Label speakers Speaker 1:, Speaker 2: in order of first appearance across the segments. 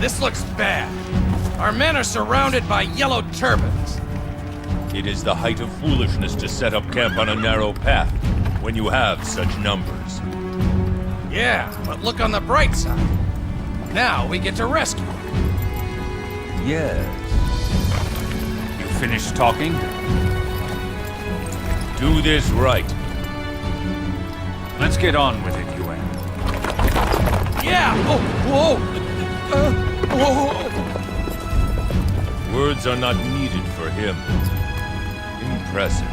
Speaker 1: This looks bad. Our men are surrounded by yellow turbans.
Speaker 2: It is the height of foolishness to set up camp on a narrow path when you have such numbers.
Speaker 1: Yeah, but look on the bright side. Now we get to rescue them.
Speaker 3: Yes. You finished talking?
Speaker 2: Do this right.
Speaker 3: Let's get on with it, Yuan.
Speaker 1: Yeah! Oh, whoa! Whoa!
Speaker 2: Words are not needed for him. Impressive.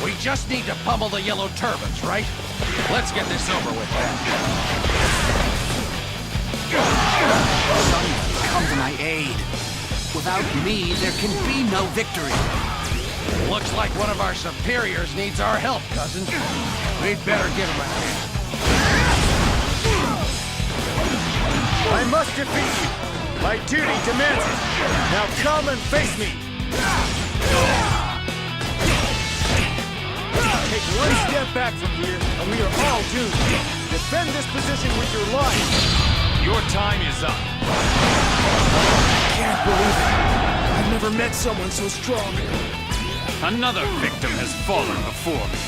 Speaker 1: We just need to pummel the yellow turbans, right? Let's get this over with then.
Speaker 4: Someone come to my aid. Without me, there can be no victory.
Speaker 1: Looks like one of our superiors needs our help, cousin. We'd better give him a hand.
Speaker 5: I must defeat you. My duty demands it. Now come and face me. Take one step back from here, and we are all doomed. Defend this position with your life.
Speaker 3: Your time is up.
Speaker 5: I can't believe it. I've never met someone so strong.
Speaker 3: Another victim has fallen before me.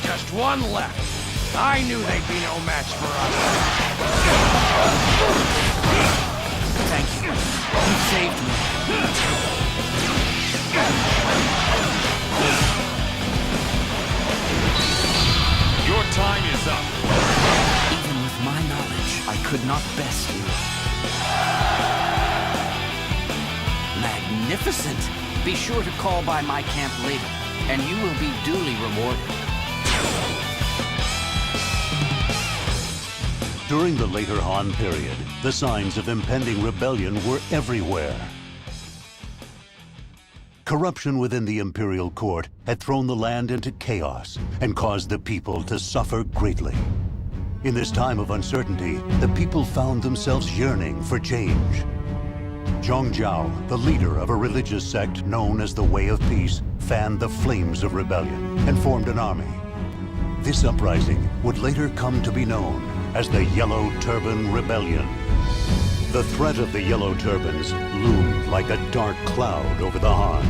Speaker 1: Just one left. I knew they'd be no match for us.
Speaker 4: Thank you. You saved me.
Speaker 3: Your time is up.
Speaker 4: Even with my knowledge, I could not best you. Magnificent! Be sure to call by my camp later, and you will be duly rewarded.
Speaker 6: During the later Han period, the signs of impending rebellion were everywhere. Corruption within the imperial court had thrown the land into chaos and caused the people to suffer greatly. In this time of uncertainty, the people found themselves yearning for change. Zhang Jiao, the leader of a religious sect known as the Way of Peace, fanned the flames of rebellion and formed an army. This uprising would later come to be known as the Yellow Turban Rebellion. The threat of the Yellow Turbans loomed like a dark cloud over the Han.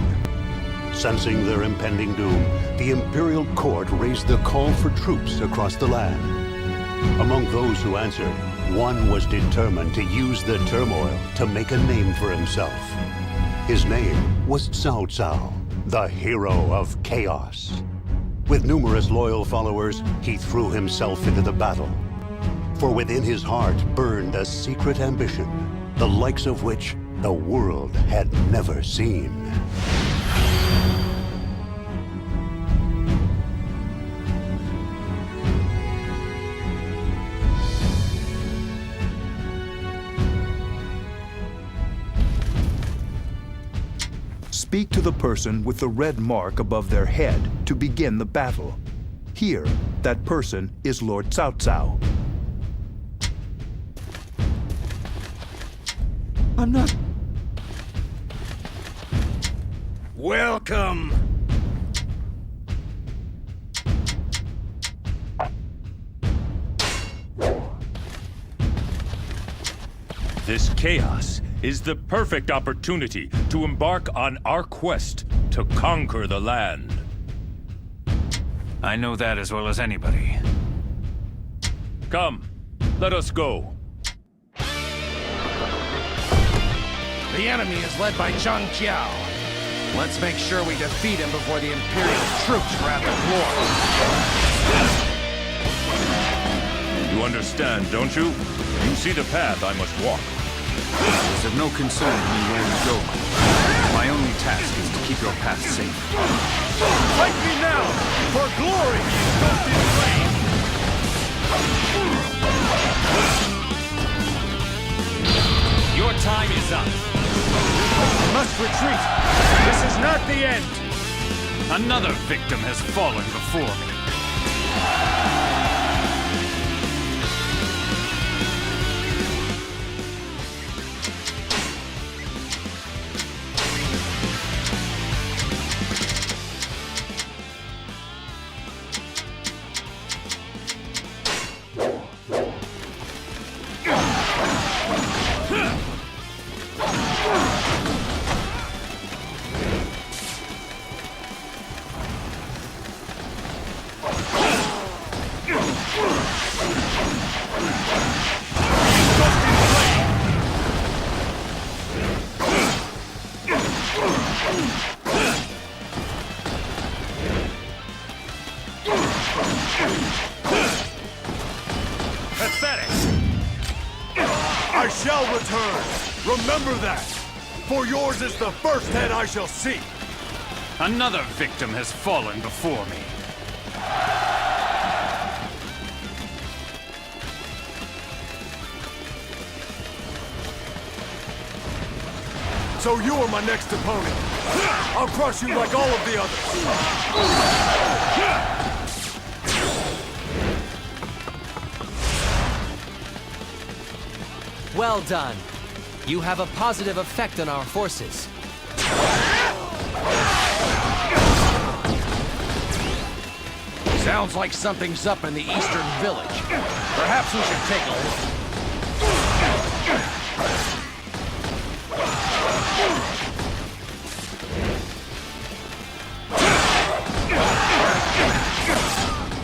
Speaker 6: Sensing their impending doom, the imperial court raised the call for troops across the land. Among those who answered, one was determined to use the turmoil to make a name for himself. His name was Cao Cao, the hero of chaos. With numerous loyal followers, he threw himself into the battle. For within his heart burned a secret ambition, the likes of which the world had never seen.
Speaker 7: Speak to the person with the red mark above their head to begin the battle. Here, that person is Lord Cao Cao.
Speaker 5: I'm not...
Speaker 1: Welcome!
Speaker 2: This chaos is the perfect opportunity to embark on our quest to conquer the land.
Speaker 3: I know that as well as anybody.
Speaker 2: Come, let us go.
Speaker 1: The enemy is led by Zhang Jiao. Let's make sure we defeat him before the Imperial troops grab the floor.
Speaker 2: You understand, don't you? You see the path I must walk.
Speaker 3: It's of no concern to me where you go. My only task is to keep your path safe.
Speaker 5: Fight me now! For glory! Engulfed in flame!
Speaker 3: Your time is up.
Speaker 5: We must retreat! This is not the end!
Speaker 3: Another victim has fallen before me.
Speaker 2: Pathetic!
Speaker 5: I shall return. Remember that. For yours is the first head I shall see.
Speaker 2: Another victim has fallen before me.
Speaker 5: So you are my next opponent. I'll crush you like all of the others.
Speaker 8: Well done. You have a positive effect on our forces.
Speaker 1: Sounds like something's up in the eastern village. Perhaps we should take a look.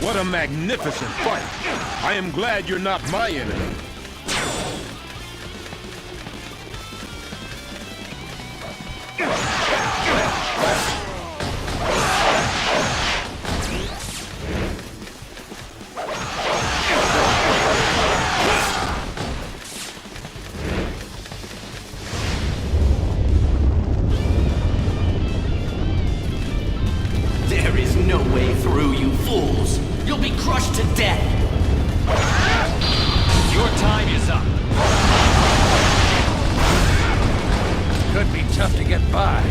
Speaker 9: What a magnificent fight! I am glad you're not my enemy.
Speaker 4: There is no way through, you fools! You'll be crushed to death!
Speaker 2: Your time is up.
Speaker 1: Could be tough to get by.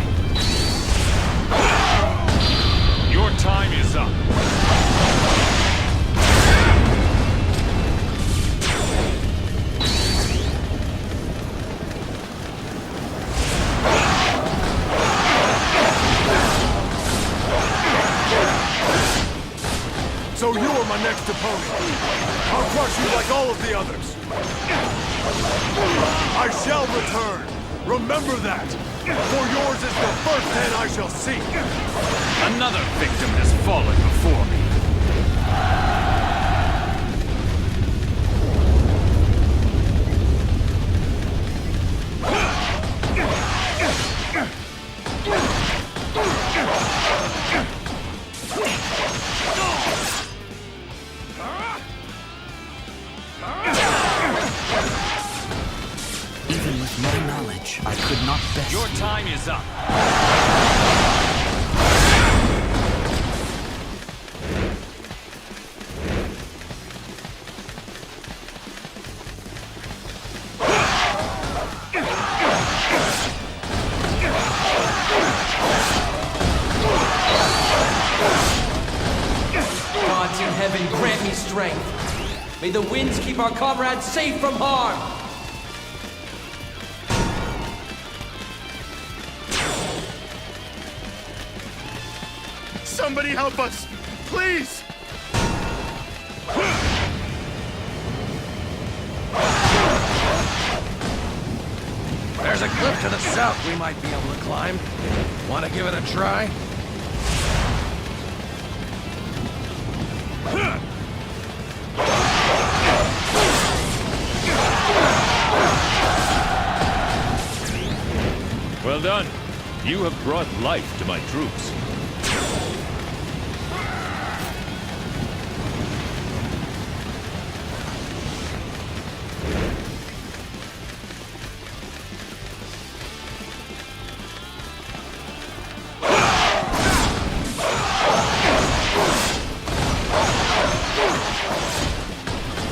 Speaker 2: Your time is up.
Speaker 5: So you are my next opponent. I'll crush you like all of the others. I shall return. Remember that. For yours is the first head I shall see.
Speaker 2: Another victim has fallen before me.
Speaker 4: Even with my knowledge, I could not best
Speaker 2: Your time is up.
Speaker 8: Gods in heaven, grant me strength. May the winds keep our comrades safe from harm.
Speaker 5: Somebody help us! Please!
Speaker 1: There's a cliff to the south we might be able to climb. Want to give it a try?
Speaker 2: Well done. You have brought life to my troops.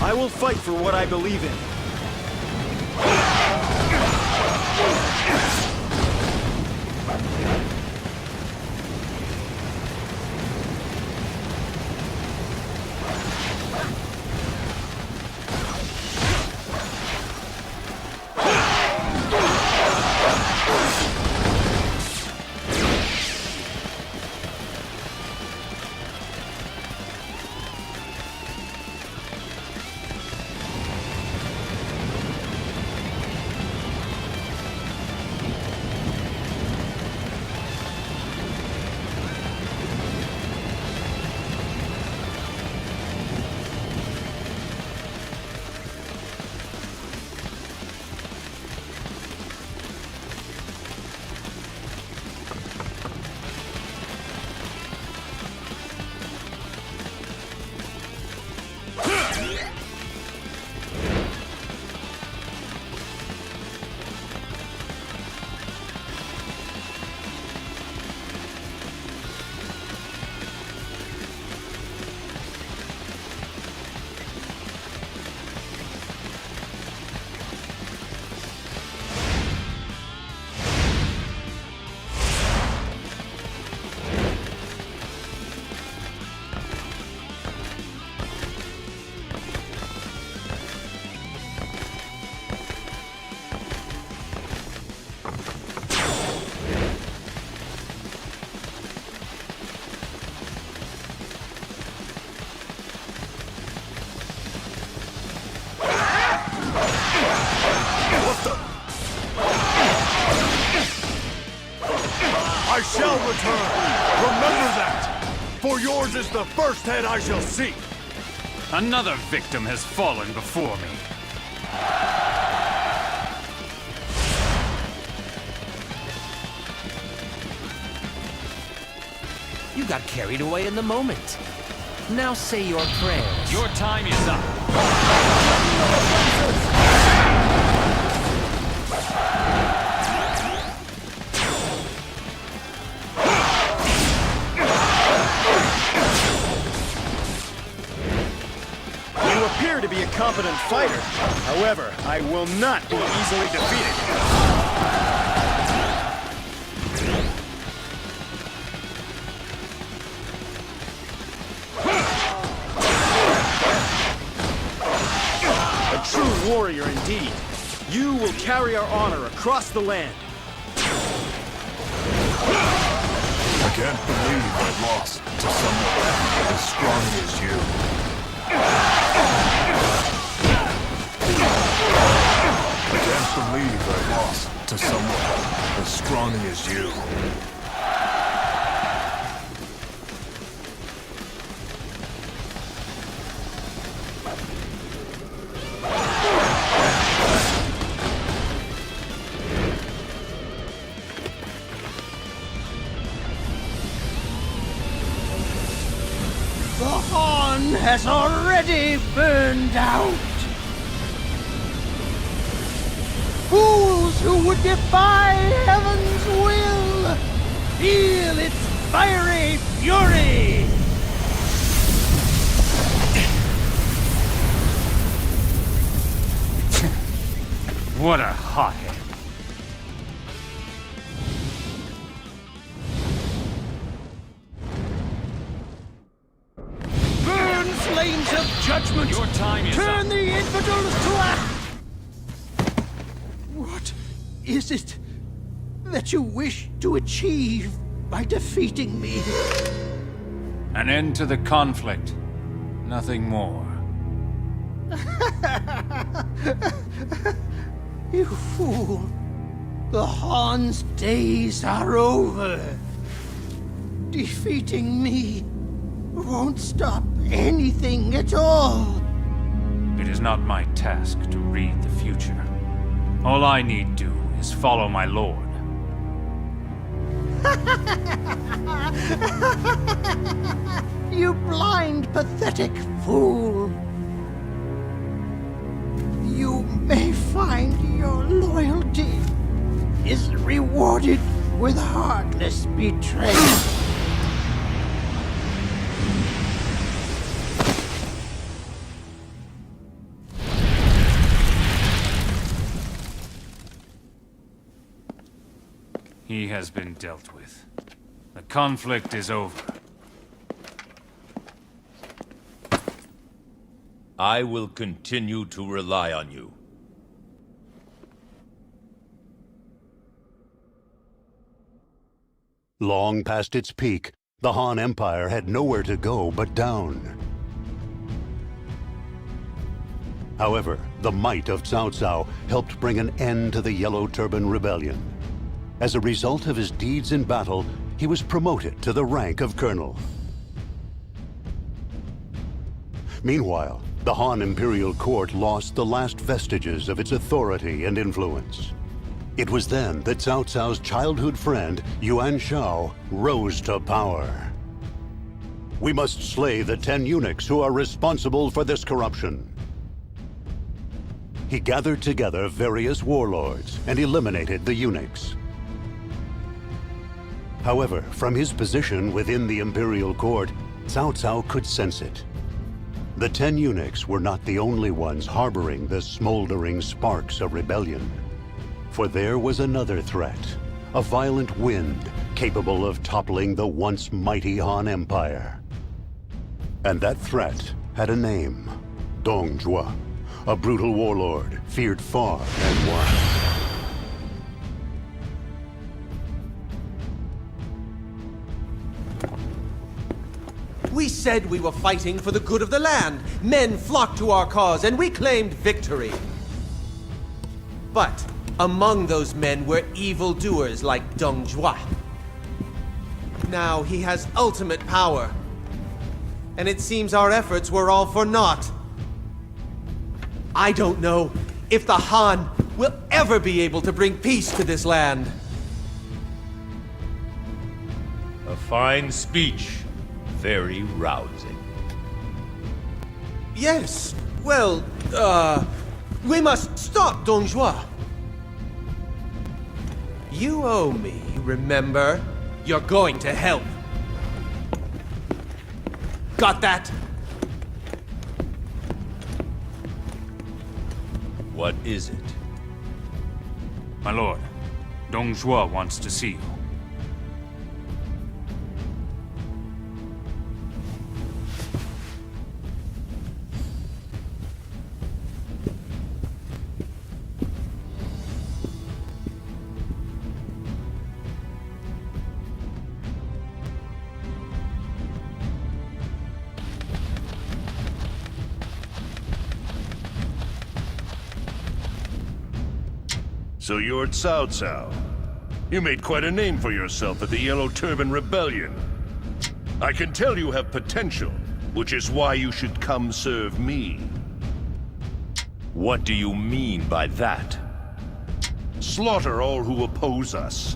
Speaker 5: I will fight for what I believe in. I shall return. Remember that. For yours is the first head I shall see.
Speaker 3: Another victim has fallen before me.
Speaker 8: You got carried away in the moment. Now say your prayers.
Speaker 3: Your time is up.
Speaker 5: You appear to be a competent fighter. However, I will not be easily defeated. A true warrior indeed. You will carry our honor across the land.
Speaker 10: I can't believe I lost to someone as strong as you. I can't believe I lost to someone as strong as you.
Speaker 11: The horn has already burned out. Fools who would defy heaven's will, feel its fiery fury!
Speaker 3: What a hothead.
Speaker 11: Burn flames of judgment!
Speaker 3: Your time is
Speaker 11: Turn
Speaker 3: up.
Speaker 11: the infidels to ash! What is it that you wish to achieve by defeating me?
Speaker 2: An end to the conflict. Nothing more.
Speaker 11: You fool! The Han's days are over. Defeating me won't stop anything at all.
Speaker 2: It is not my task to read the future. All I need do is follow my lord.
Speaker 11: You blind, pathetic fool! You may find your loyalty is rewarded with heartless betrayal.
Speaker 2: He has been dealt with. The conflict is over.
Speaker 12: I will continue to rely on you.
Speaker 6: Long past its peak, the Han Empire had nowhere to go but down. However, the might of Cao Cao helped bring an end to the Yellow Turban Rebellion. As a result of his deeds in battle, he was promoted to the rank of colonel. Meanwhile, the Han Imperial Court lost the last vestiges of its authority and influence. It was then that Cao Cao's childhood friend, Yuan Shao, rose to power. We must slay the 10 eunuchs who are responsible for this corruption. He gathered together various warlords and eliminated the eunuchs. However, from his position within the Imperial Court, Cao Cao could sense it. The 10 eunuchs were not the only ones harboring the smoldering sparks of rebellion. For there was another threat, a violent wind capable of toppling the once mighty Han Empire. And that threat had a name, Dong Zhuo, a brutal warlord feared far and wide.
Speaker 8: We said we were fighting for the good of the land. Men flocked to our cause, and we claimed victory. But among those men were evildoers like Dong Zhuo. now, he has ultimate power. And it seems our efforts were all for naught. I don't know if the Han will ever be able to bring peace to this land.
Speaker 12: A fine speech. Very rousing.
Speaker 8: Yes, well, we must stop Don Juan. You owe me, remember? You're going to help. Got that?
Speaker 12: What is it?
Speaker 3: My lord, Dong Zhuo wants to see you.
Speaker 13: So you're Cao Cao. You made quite a name for yourself at the Yellow Turban Rebellion. I can tell you have potential, which is why you should come serve me.
Speaker 12: What do you mean by that?
Speaker 13: Slaughter all who oppose us.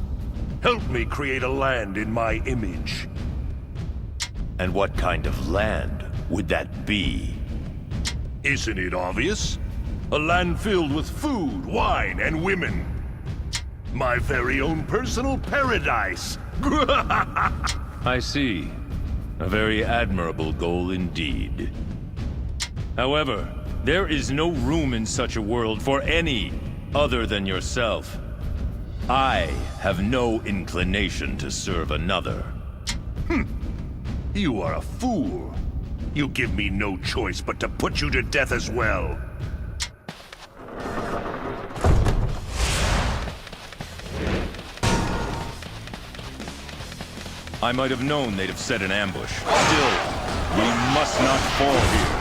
Speaker 13: Help me create a land in my image.
Speaker 12: And what kind of land would that be?
Speaker 13: Isn't it obvious? A land filled with food, wine, and women. My very own personal paradise.
Speaker 12: I see. A very admirable goal indeed. However, there is no room in such a world for any other than yourself. I have no inclination to serve another.
Speaker 13: You are a fool. You give me no choice but to put you to death as well.
Speaker 12: I might have known they'd have set an ambush. Still, we must not fall here.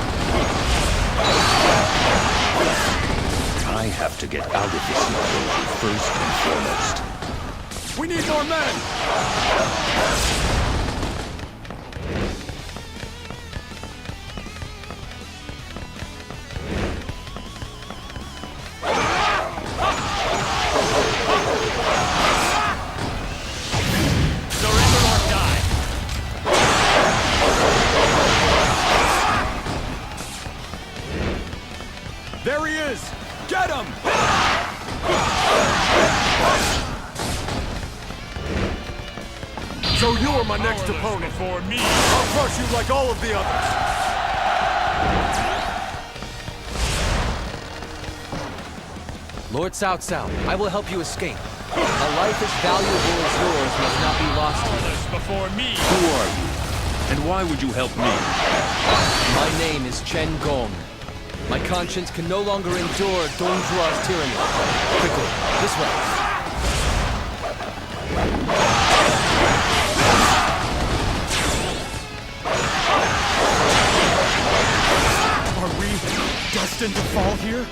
Speaker 3: I have to get out of this location first and foremost.
Speaker 9: We need more men! There he is! Get him! So you're my next opponent. For me. I'll crush you like all of the others.
Speaker 8: Lord Cao Cao, I will help you escape. A life as valuable as yours must not be lost to you.
Speaker 9: Before me.
Speaker 12: Who are you? And why would you help me?
Speaker 8: My name is Chen Gong. My conscience can no longer endure Dong Zhuo's tyranny. Quickly, this way.
Speaker 9: Are we destined to fall here?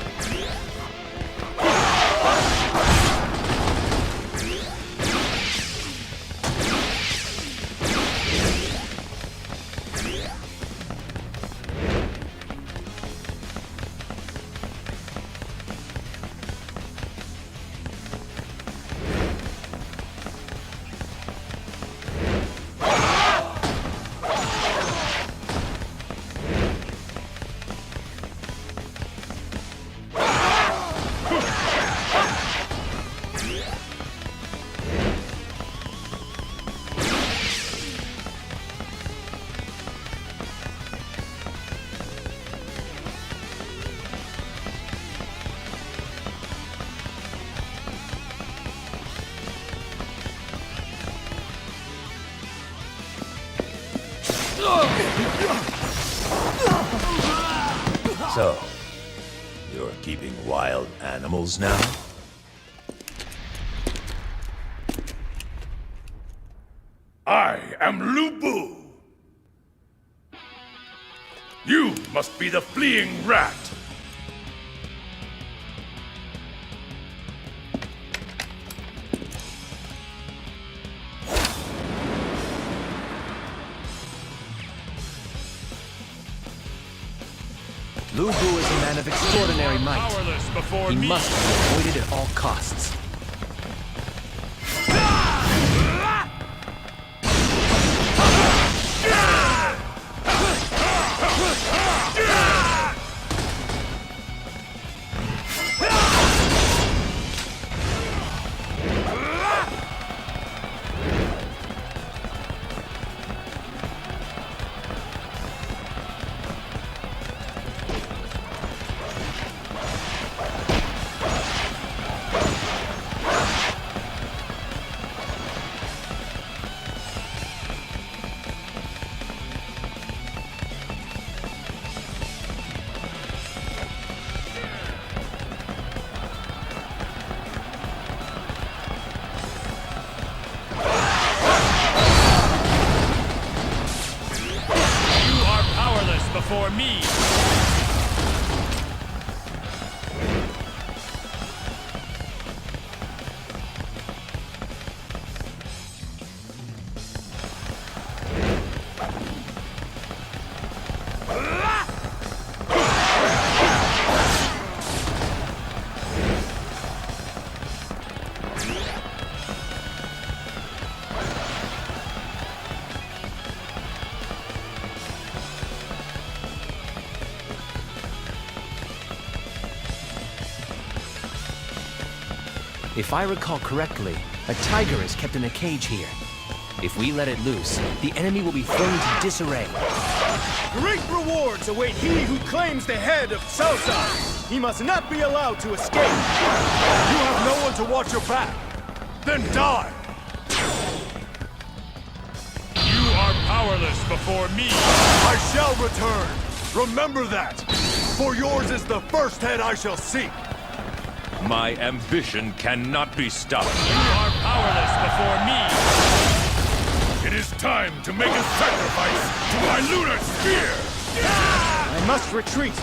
Speaker 12: So, you're keeping wild animals now?
Speaker 13: I am Lu Bu. You must be the fleeing rat.
Speaker 14: Lu Bu is a man of extraordinary might.
Speaker 2: Powerless before
Speaker 14: He
Speaker 2: me.
Speaker 14: must be avoided at all costs.
Speaker 2: Before me.
Speaker 14: If I recall correctly, a tiger is kept in a cage here. If we let it loose, the enemy will be thrown into disarray.
Speaker 5: Great rewards await he who claims the head of Cao Cao. He must not be allowed to escape. You have no one to watch your back. Then die.
Speaker 2: You are powerless before me.
Speaker 10: I shall return. Remember that. For yours is the first head I shall seek.
Speaker 2: My ambition cannot be stopped. You are powerless before me.
Speaker 13: It is time to make a sacrifice to my lunar sphere!
Speaker 5: I must retreat.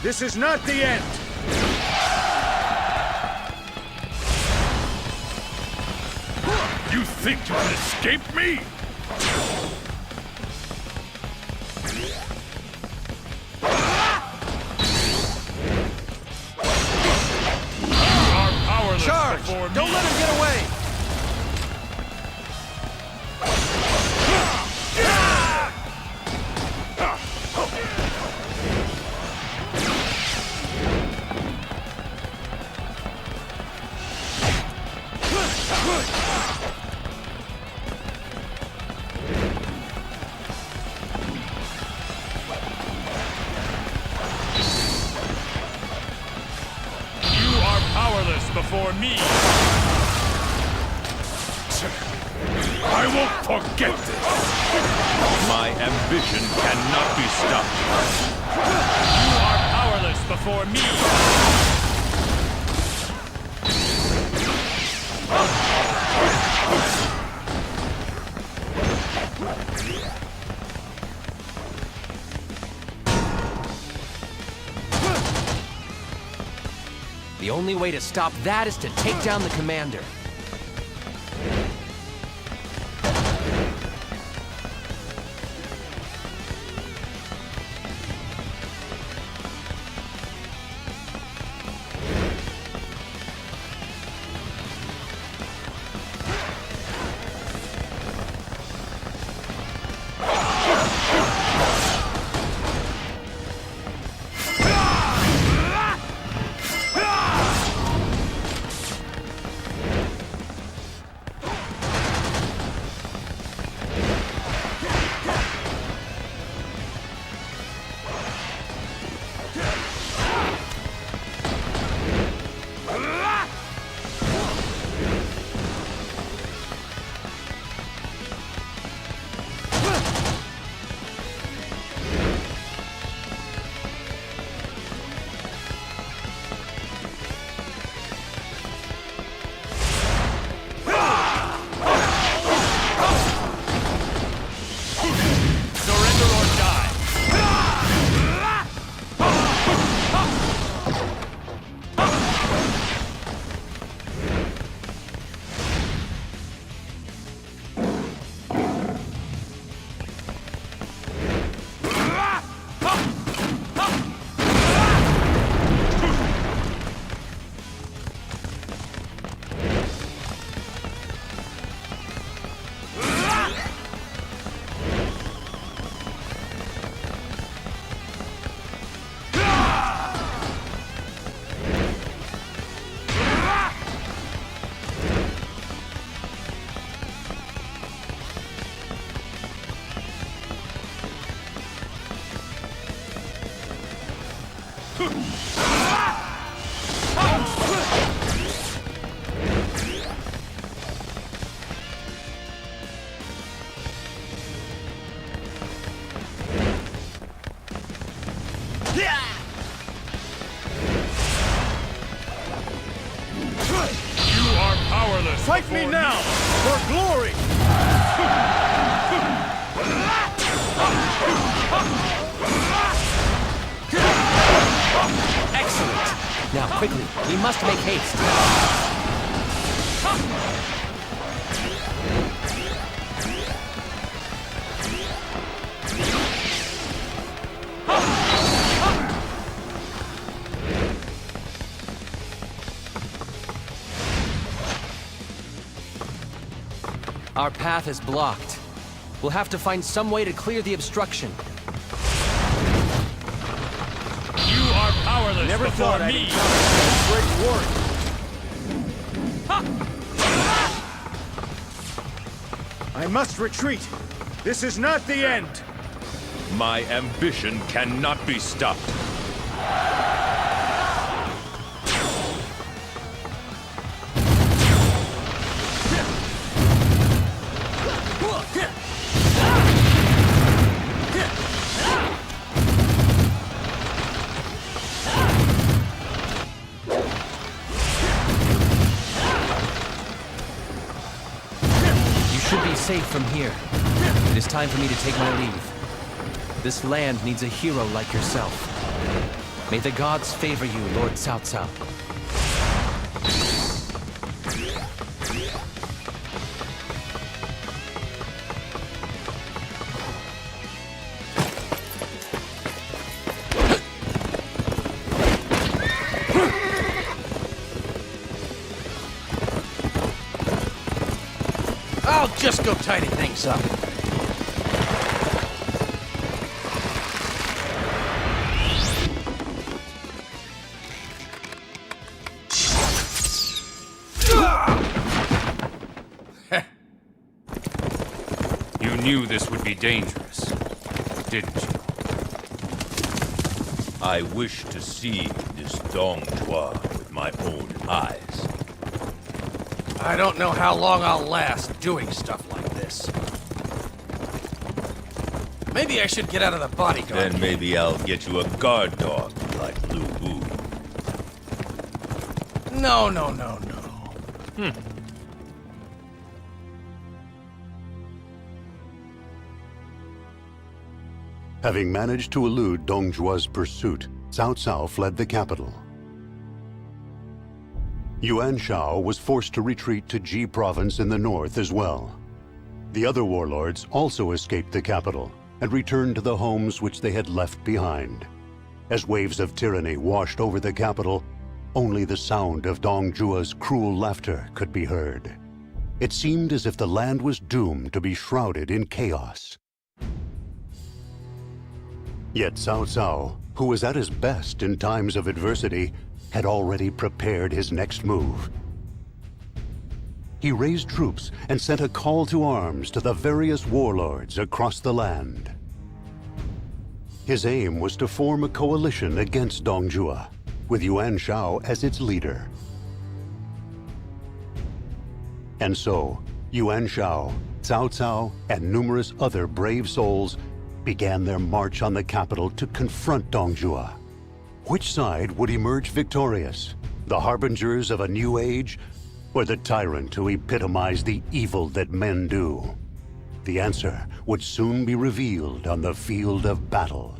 Speaker 5: This is not the end.
Speaker 13: You think you can escape me?
Speaker 8: Charge! Don't let him get away!
Speaker 2: Before me.
Speaker 13: I won't forget this.
Speaker 2: My ambition cannot be stopped. You are powerless before me.
Speaker 14: The only way to stop that is to take down the commander.
Speaker 9: powerless.
Speaker 5: Fight me now, for glory!
Speaker 14: Excellent! Now, quickly, we must make haste. Our path is blocked. We'll have to find some way to clear the obstruction.
Speaker 2: You are powerless
Speaker 5: Never
Speaker 2: before
Speaker 5: thought I'd
Speaker 2: me.
Speaker 5: encounter a great warrior. I must retreat. This is not the end.
Speaker 2: My ambition cannot be stopped.
Speaker 14: Safe from here. It is time for me to take my leave. This land needs a hero like yourself. May the gods favor you, Lord Cao Cao.
Speaker 1: I'll just go tidy things up.
Speaker 2: You knew this would be dangerous, didn't you? I wish to see this Dong Zhuo with my own eyes.
Speaker 1: I don't know how long I'll last doing stuff like this. Maybe I should get out of the bodyguard.
Speaker 2: Then maybe I'll get you a guard dog like Lu Wu.
Speaker 1: No.
Speaker 6: Having managed to elude Dong Zhuo's pursuit, Cao Cao fled the capital. Yuan Shao was forced to retreat to Ji province in the north as well. The other warlords also escaped the capital and returned to the homes which they had left behind. As waves of tyranny washed over the capital, only the sound of Dong Zhuo's cruel laughter could be heard. It seemed as if the land was doomed to be shrouded in chaos. Yet Cao Cao, who was at his best in times of adversity, had already prepared his next move. He raised troops and sent a call to arms to the various warlords across the land. His aim was to form a coalition against Dong Zhuo, with Yuan Shao as its leader. And so, Yuan Shao, Cao Cao, and numerous other brave souls began their march on the capital to confront Dong Zhuo. Which side would emerge victorious? The harbingers of a new age, or the tyrant who epitomized the evil that men do? The answer would soon be revealed on the field of battle.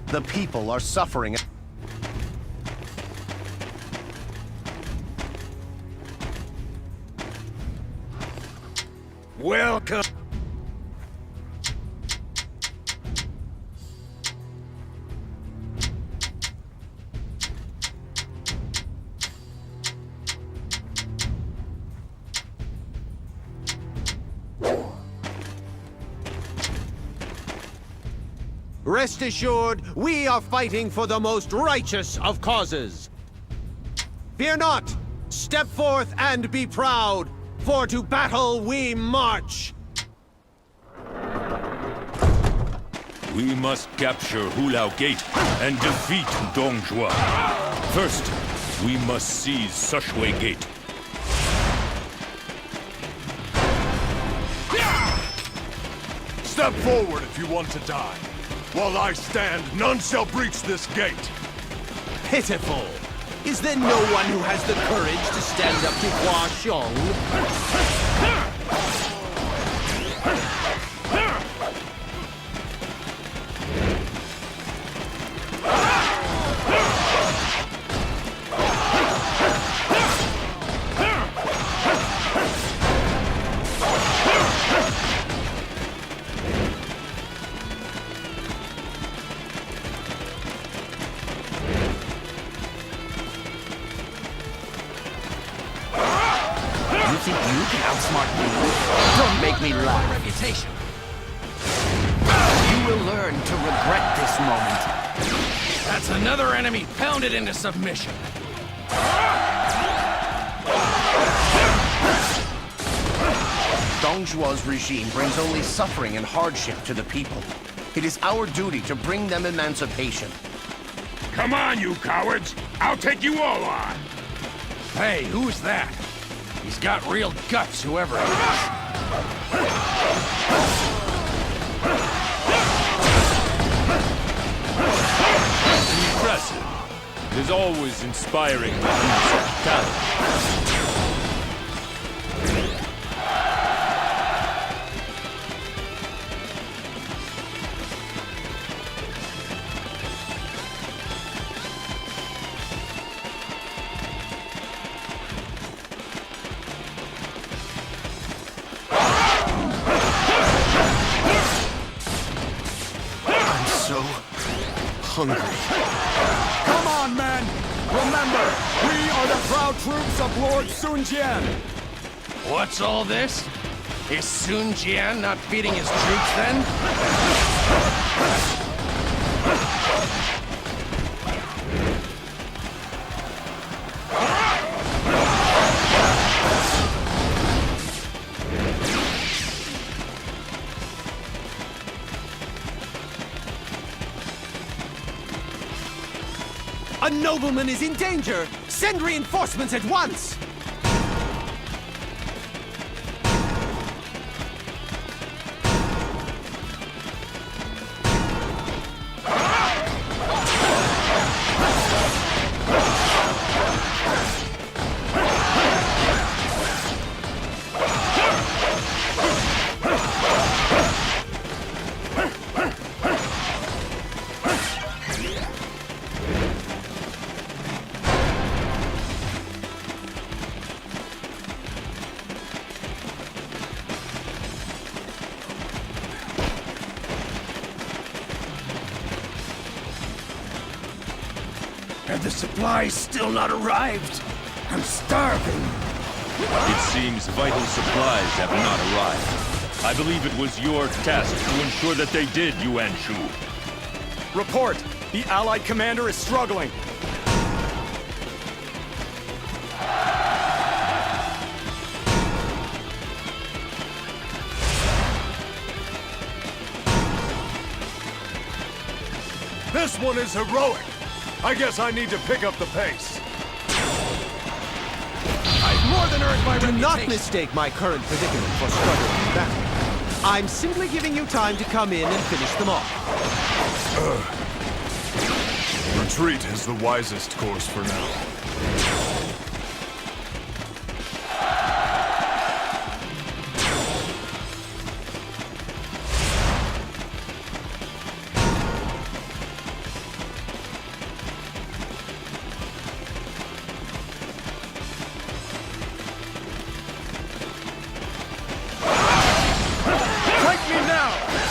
Speaker 1: The people are suffering. Welcome.
Speaker 8: Rest assured, we are fighting for the most righteous of causes. Fear not! Step forth and be proud, for to battle we march!
Speaker 2: We must capture Hulao Gate and defeat Dong Zhuo. First, we must seize Sushui Gate.
Speaker 5: Step forward if you want to die. While I stand, none shall breach this gate.
Speaker 4: Pitiful! Is there no one who has the courage to stand up to Hua Xiong? You think you can outsmart me? Don't make me laugh.
Speaker 1: Reputation.
Speaker 4: You will learn to regret this moment.
Speaker 1: That's another enemy pounded into submission.
Speaker 4: Dong Zhuo's regime brings only suffering and hardship to the people. It is our duty to bring them emancipation.
Speaker 9: Come on, you cowards! I'll take you all on!
Speaker 1: Hey, who's that? He's got real guts, whoever he is.
Speaker 2: Impressive. It is always inspiring to see such talent.
Speaker 4: Hungry.
Speaker 5: Come on, men! Remember, we are the proud troops of Lord Sun Jian.
Speaker 1: What's all this? Is Sun Jian not feeding his troops then?
Speaker 8: A nobleman is in danger! Send reinforcements at once!
Speaker 1: Have the supplies still not arrived? I'm starving.
Speaker 2: It seems vital supplies have not arrived. I believe it was your task to ensure that they did, Yuan Shu.
Speaker 5: Report! The Allied commander is struggling. This one is heroic. I guess I need to pick up the pace.
Speaker 1: I've more than earned my
Speaker 8: Do
Speaker 1: reputation.
Speaker 8: not mistake my current predicament for struggling in battle. I'm simply giving you time to come in and finish them off.
Speaker 10: Retreat is the wisest course for now.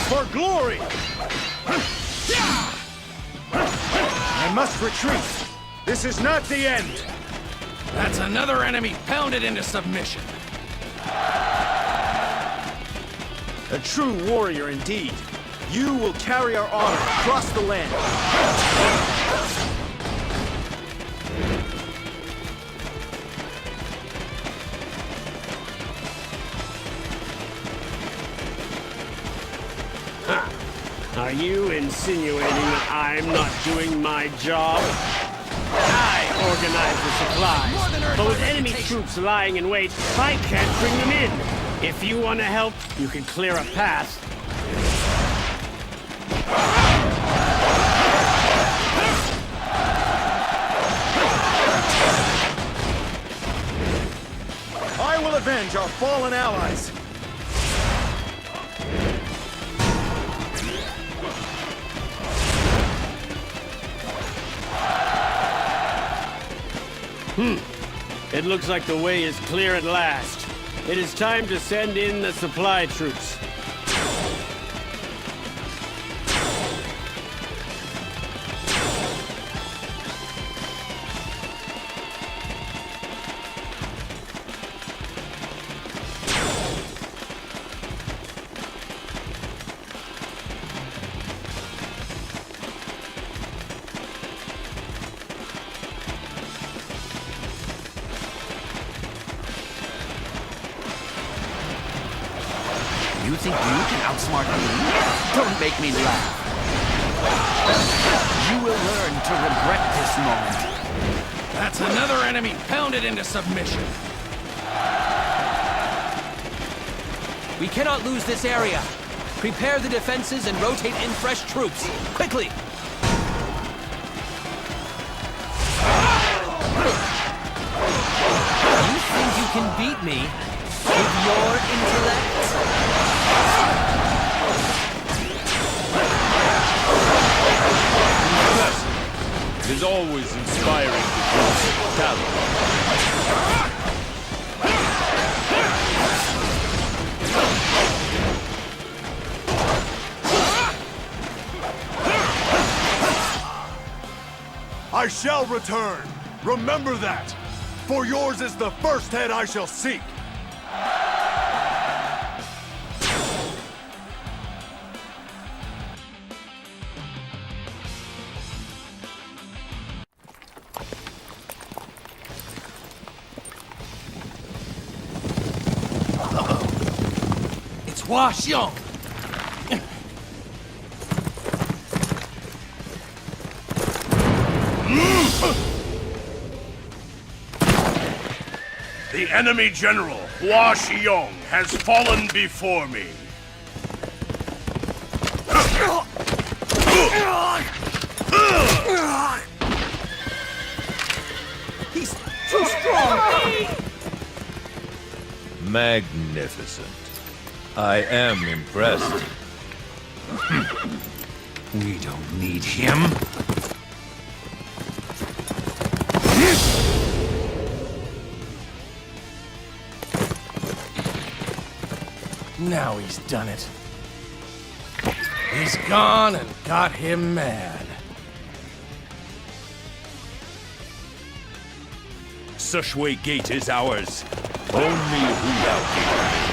Speaker 5: For glory! I must retreat. This is not the end.
Speaker 1: That's another enemy pounded into submission.
Speaker 5: A true warrior indeed. You will carry our honor across the land.
Speaker 15: Are you insinuating that I'm not doing my job? I organize the supplies, but with enemy troops lying in wait, I can't bring them in. If you want to help, you can clear a path.
Speaker 5: I will avenge our fallen allies.
Speaker 15: It looks like the way is clear at last. It is time to send in the supply troops.
Speaker 11: You think you can outsmart me? Don't make me laugh. You will learn to regret this moment.
Speaker 1: That's another enemy pounded into submission.
Speaker 14: We cannot lose this area. Prepare the defenses and rotate in fresh troops. Quickly! You think you can beat me with your intellect?
Speaker 2: It is always inspiring to use talent.
Speaker 5: I shall return. Remember that. For yours is the first head I shall seek.
Speaker 1: It's Huaxiong.
Speaker 13: The enemy general, Huaxiong, has fallen before me.
Speaker 11: He's too strong!
Speaker 12: Magnificent. I am impressed.
Speaker 1: We don't need him. Now he's done it. He's gone and got him mad.
Speaker 2: Sushui Gate is ours. Only Huyao Gate remains.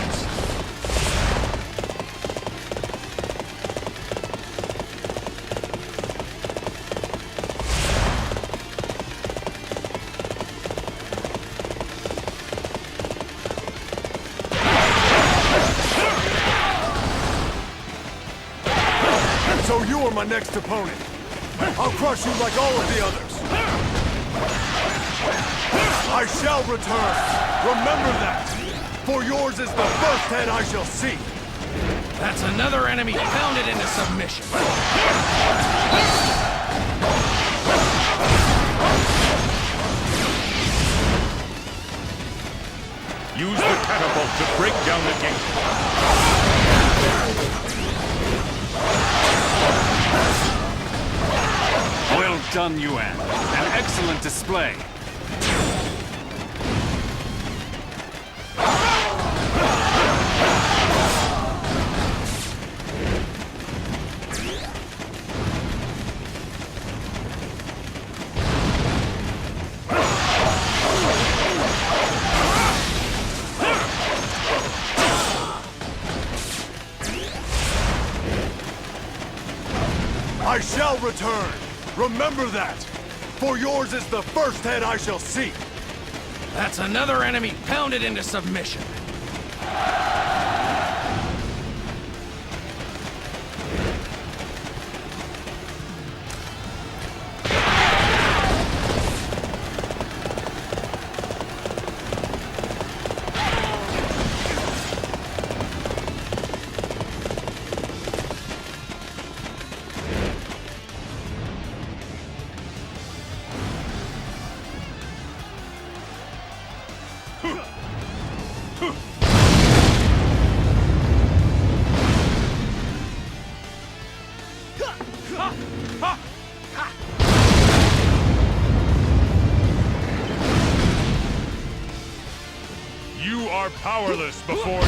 Speaker 5: So you are my next opponent. I'll crush you like all of the others. I shall return. Remember that. For yours is the first head I shall seek.
Speaker 1: That's another enemy pounded into submission.
Speaker 2: Use the catapult to break down the gate.
Speaker 16: Well done, Yuan. An excellent display.
Speaker 5: I shall return. Remember that. For yours is the first head I shall seek.
Speaker 1: That's another enemy pounded into submission.
Speaker 2: You are powerless before me!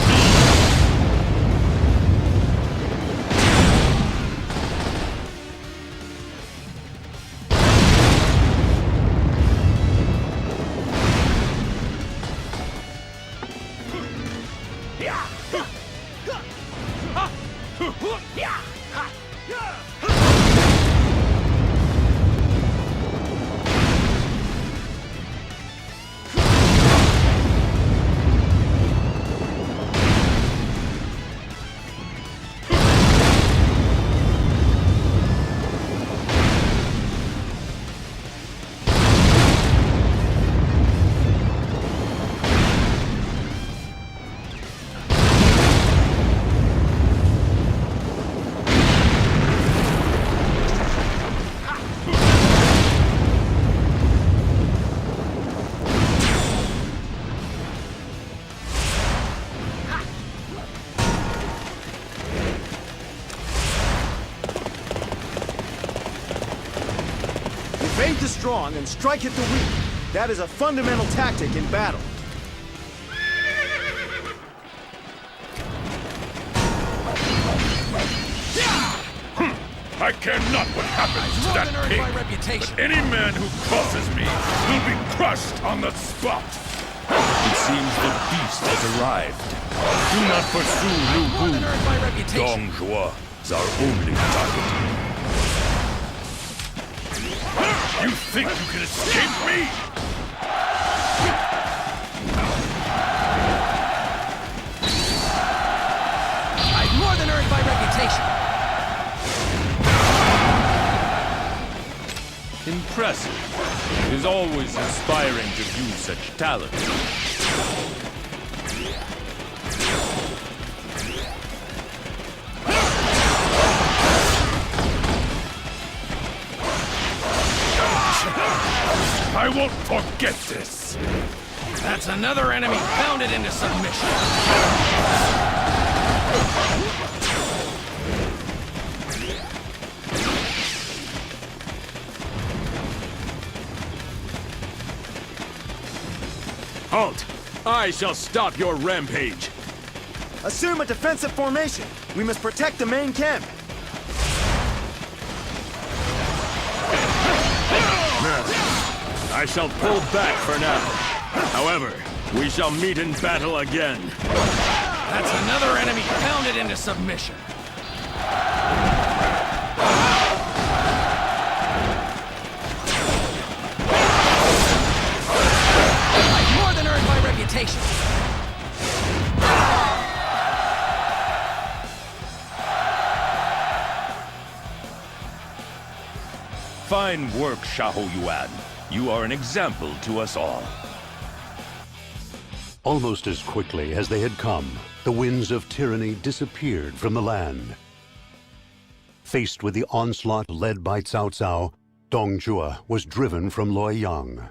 Speaker 5: Evade the strong and strike at the weak. That is a fundamental tactic in battle.
Speaker 2: I care not what happens to that pig, but any man who crosses me will be crushed on the spot.
Speaker 12: It seems the beast has arrived. Do not pursue Lu Bu. Dong Zhuo is our only target.
Speaker 2: You think you can escape me?
Speaker 1: I've more than earned my reputation.
Speaker 12: Impressive. It is always inspiring to view such talent.
Speaker 2: I won't forget this!
Speaker 1: That's another enemy pounded into submission.
Speaker 9: Halt! I shall stop your rampage!
Speaker 5: Assume a defensive formation. We must protect the main camp.
Speaker 9: I shall pull back for now. However, we shall meet in battle again.
Speaker 1: That's another enemy pounded into submission. I've more than earned my reputation.
Speaker 12: Fine work, Xiahou Yuan. You are an example to us all.
Speaker 6: Almost as quickly as they had come, the winds of tyranny disappeared from the land. Faced with the onslaught led by Cao Cao, Dong Zhuo was driven from Luoyang.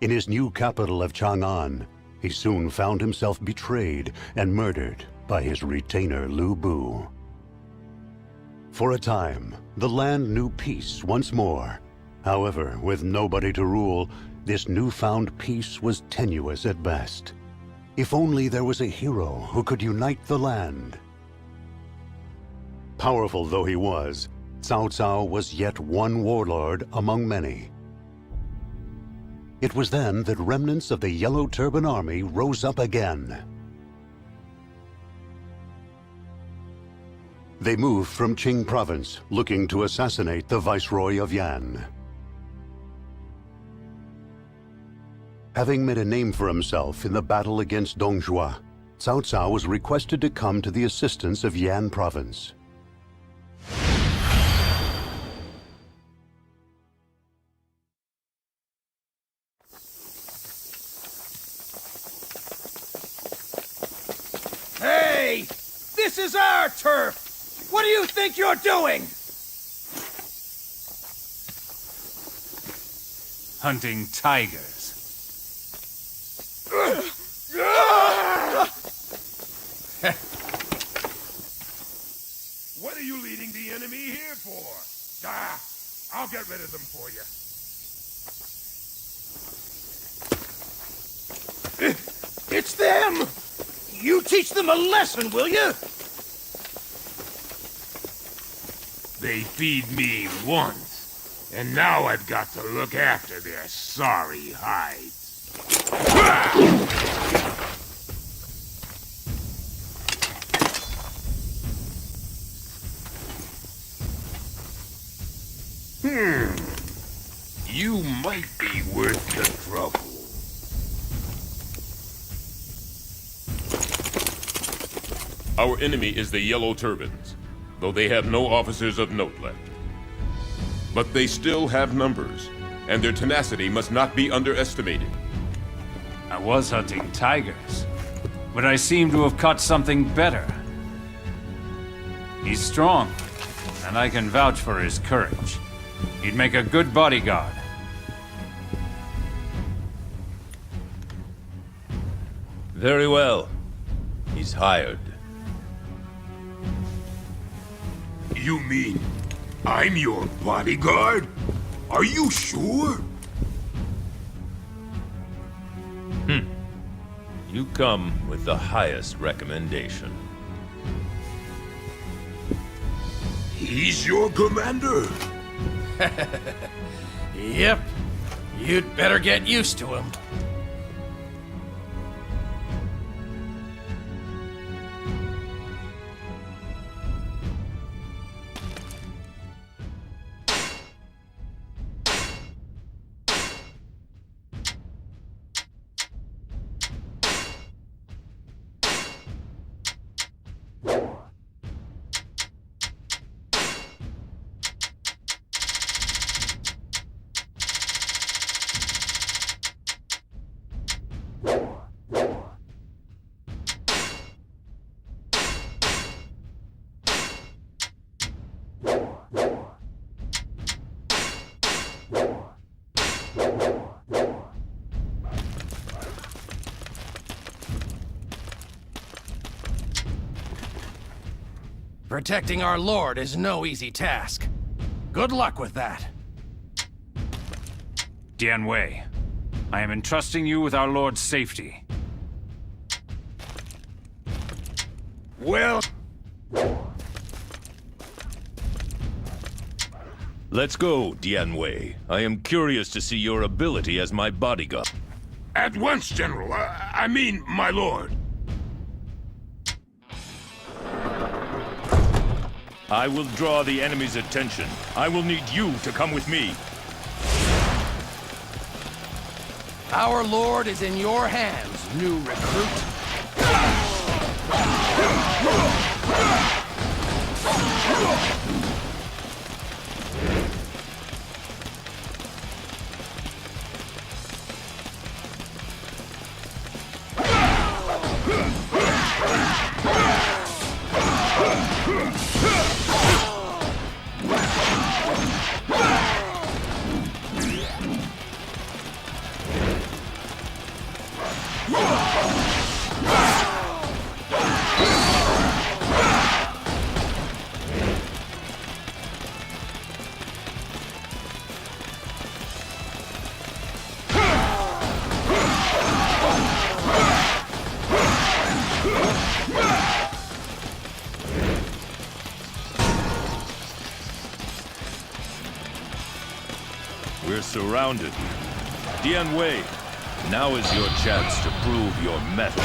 Speaker 6: In his new capital of Chang'an, he soon found himself betrayed and murdered by his retainer Lu Bu. For a time, the land knew peace once more. However, with nobody to rule, this newfound peace was tenuous at best. If only there was a hero who could unite the land. Powerful though he was, Cao Cao was yet one warlord among many. It was then that remnants of the Yellow Turban Army rose up again. They moved from Qing province, looking to assassinate the Viceroy of Yan. Having made a name for himself in the battle against Dong Zhuo, Cao Cao was requested to come to the assistance of Yan province.
Speaker 1: Hey! This is our turf! What do you think you're doing?
Speaker 16: Hunting tigers.
Speaker 2: What are you leading the enemy here for? I'll get rid of them for you.
Speaker 11: It's them! You teach them a lesson, will you?
Speaker 17: They feed me once, and now I've got to look after their sorry hides. You might be worth the trouble.
Speaker 18: Our enemy is the Yellow Turbans, though they have no officers of note left. But they still have numbers, and their tenacity must not be underestimated.
Speaker 16: I was hunting tigers, but I seem to have caught something better. He's strong, and I can vouch for his courage. He'd make a good bodyguard.
Speaker 12: Very well. He's hired.
Speaker 17: You mean I'm your bodyguard? Are you sure?
Speaker 12: You come with the highest recommendation.
Speaker 17: He's your commander?
Speaker 1: Yep. You'd better get used to him. Protecting our lord is no easy task. Good luck with that.
Speaker 16: Dian Wei, I am entrusting you with our lord's safety.
Speaker 17: Well...
Speaker 12: Let's go, Dian Wei. I am curious to see your ability as my bodyguard.
Speaker 17: At once, General. I mean, my lord.
Speaker 12: I will draw the enemy's attention. I will need you to come with me.
Speaker 1: Our lord is in your hands, new recruit.
Speaker 12: We're surrounded. Dian Wei, now is your chance to prove your mettle.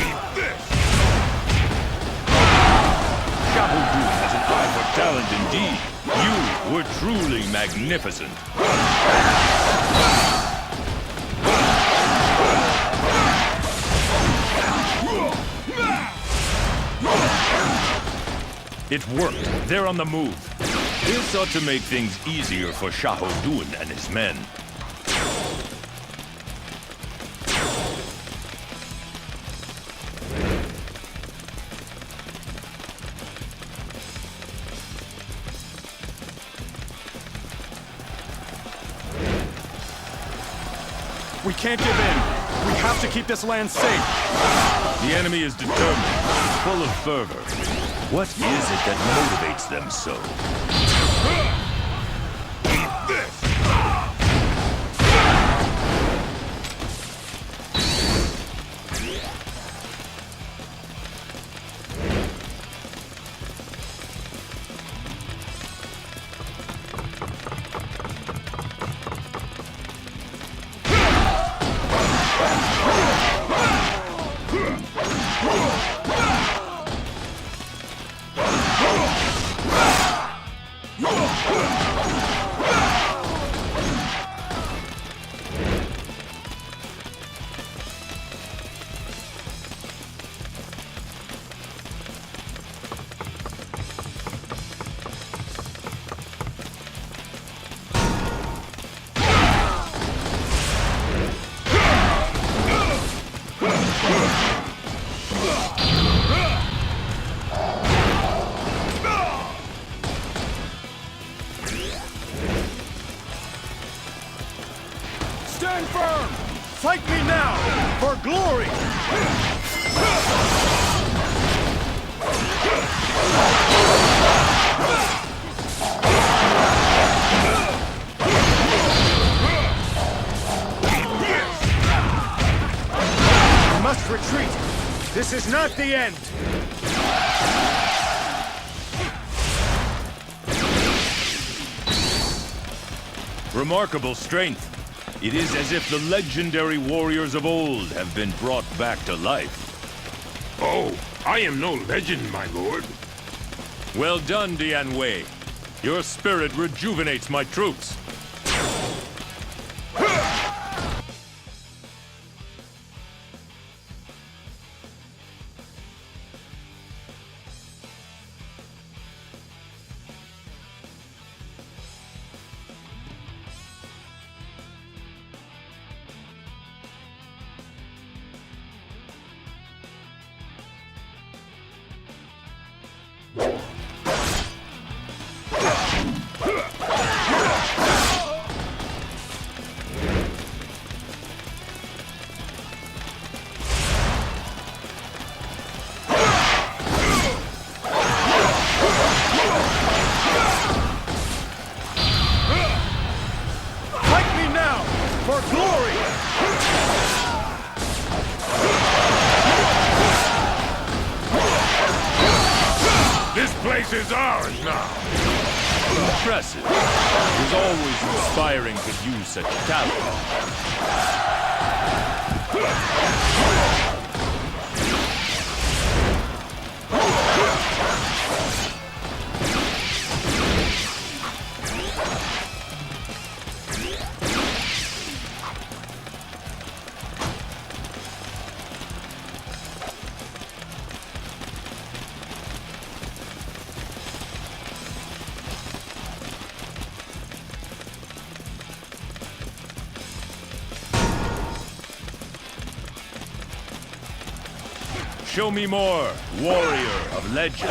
Speaker 12: Xiahou has an eye for talent indeed. You were truly magnificent. It worked. They're on the move. This ought to make things easier for Xiahou and his men.
Speaker 5: We can't give in. We have to keep this land safe.
Speaker 12: The enemy is determined, full of fervor. What is it that motivates them so?
Speaker 5: Stand firm! Fight me now! For glory! We must retreat! This is not the end!
Speaker 12: Remarkable strength. It is as if the legendary warriors of old have been brought back to life.
Speaker 17: Oh, I am no legend, my lord.
Speaker 12: Well done, Dian Wei. Your spirit rejuvenates my troops.
Speaker 17: This is ours now.
Speaker 12: Impressive. It was always inspiring to use such talent. Show me more, warrior of legend.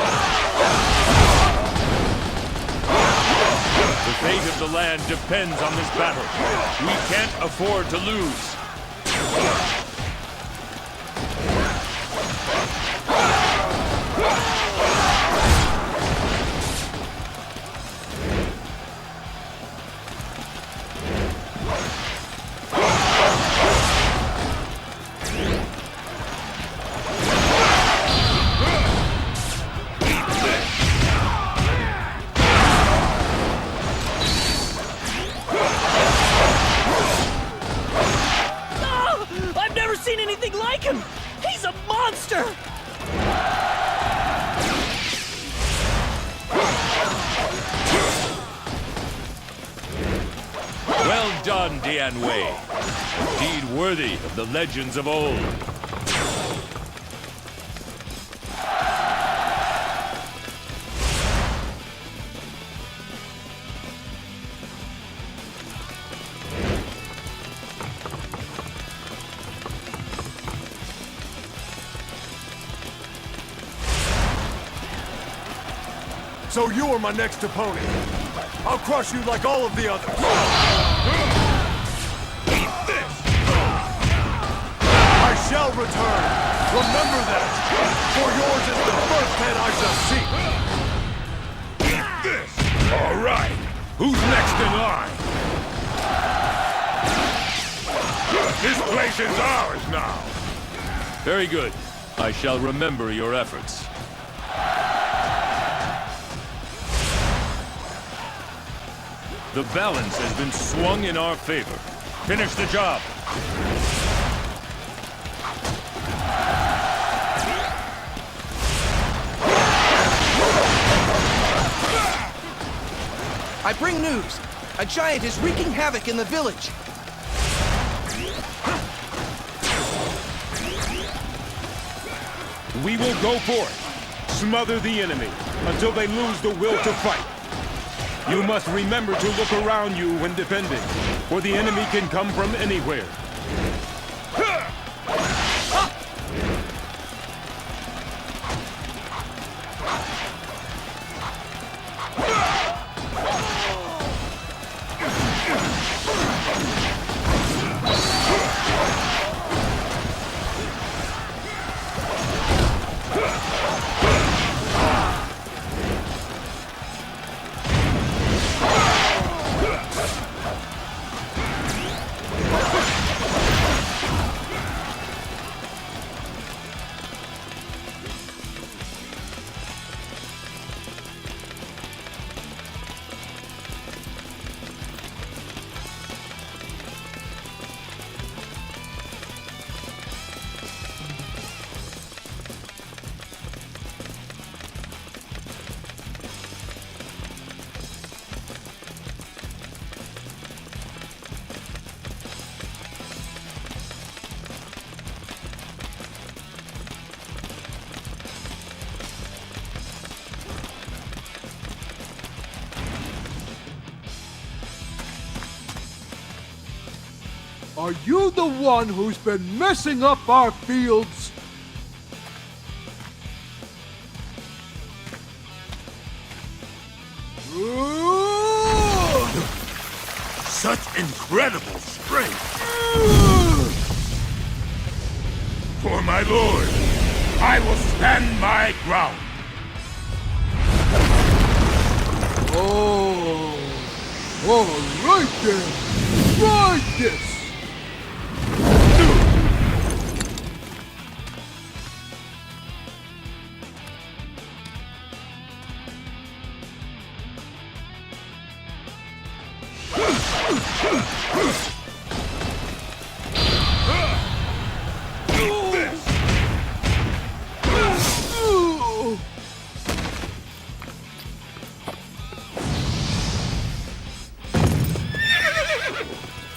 Speaker 12: The fate of the land depends on this battle. We can't afford to lose.
Speaker 19: He's a monster!
Speaker 12: Well done, Dian Wei. Indeed worthy of the legends of old.
Speaker 5: So you are my next opponent. I'll crush you like all of the others. Eat this! I shall return. Remember that. For yours is the first head I shall seek.
Speaker 17: Eat this! All right. Who's next in line? This place is ours now.
Speaker 12: Very good. I shall remember your efforts. The balance has been swung in our favor. Finish the job.
Speaker 19: I bring news. A giant is wreaking havoc in the village.
Speaker 9: We will go forth. Smother the enemy until they lose the will to fight. You must remember to look around you when defending, for the enemy can come from anywhere.
Speaker 20: Are you the one who's been messing up our fields?
Speaker 17: Such incredible strength! For my lord, I will stand my ground!
Speaker 20: Oh, all right then. Try this.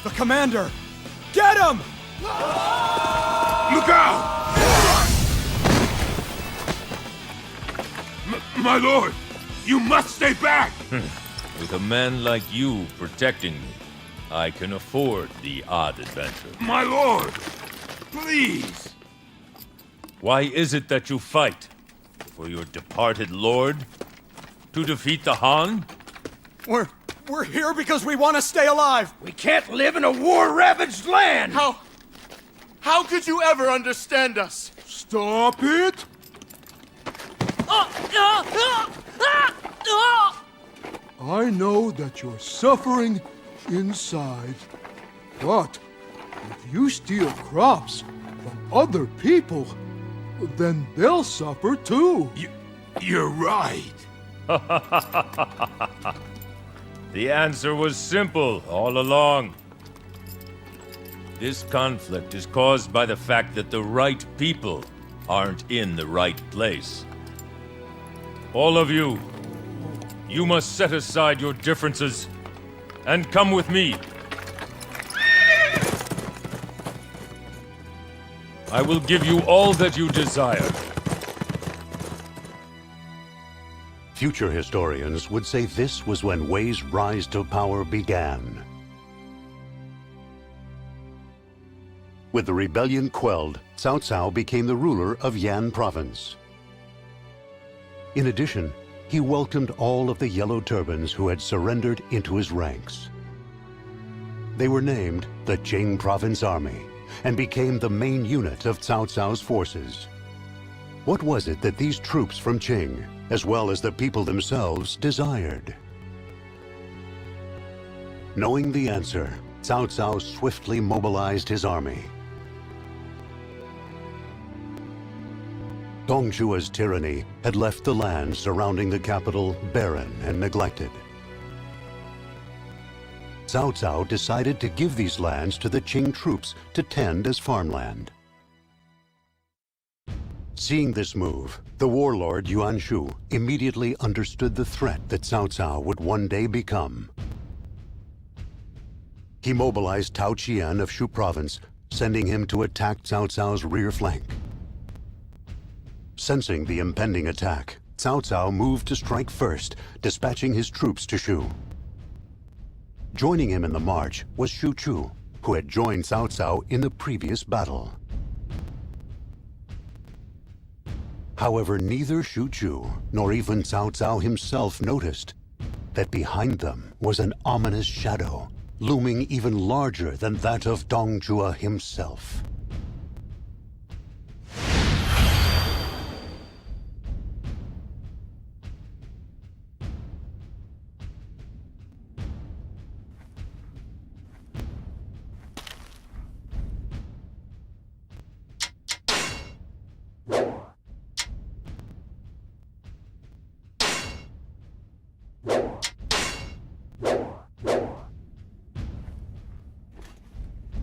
Speaker 5: The commander! Get him!
Speaker 17: Look out! My lord, you must stay back!
Speaker 12: With a man like you protecting me, I can afford the odd adventure.
Speaker 17: My lord! Please!
Speaker 12: Why is it that you fight? For your departed lord? To defeat the Han?
Speaker 5: We're here because we want to stay alive!
Speaker 1: We can't live in a war-ravaged land!
Speaker 5: How could you ever understand us?
Speaker 20: Stop it! I know that you're suffering inside. But if you steal crops from other people, then they'll suffer too.
Speaker 17: You're right.
Speaker 12: The answer was simple all along. This conflict is caused by the fact that the right people aren't in the right place. All of you, you must set aside your differences and come with me. I will give you all that you desire.
Speaker 6: Future historians would say this was when Wei's rise to power began. With the rebellion quelled, Cao Cao became the ruler of Yan province. In addition, he welcomed all of the Yellow Turbans who had surrendered into his ranks. They were named the Jing Province Army and became the main unit of Cao Cao's forces. What was it that these troops from Qing, as well as the people themselves, desired? Knowing the answer, Cao Cao swiftly mobilized his army. Dongzhua's tyranny had left the land surrounding the capital barren and neglected. Cao Cao decided to give these lands to the Qing troops to tend as farmland. Seeing this move, the warlord Yuan Shu immediately understood the threat that Cao Cao would one day become. He mobilized Tao Qian of Shu province, sending him to attack Cao Cao's rear flank. Sensing the impending attack, Cao Cao moved to strike first, dispatching his troops to Shu. Joining him in the march was Shu Chu, who had joined Cao Cao in the previous battle. However, neither Shu Chu nor even Cao Cao himself noticed that behind them was an ominous shadow, looming even larger than that of Dongzhua himself.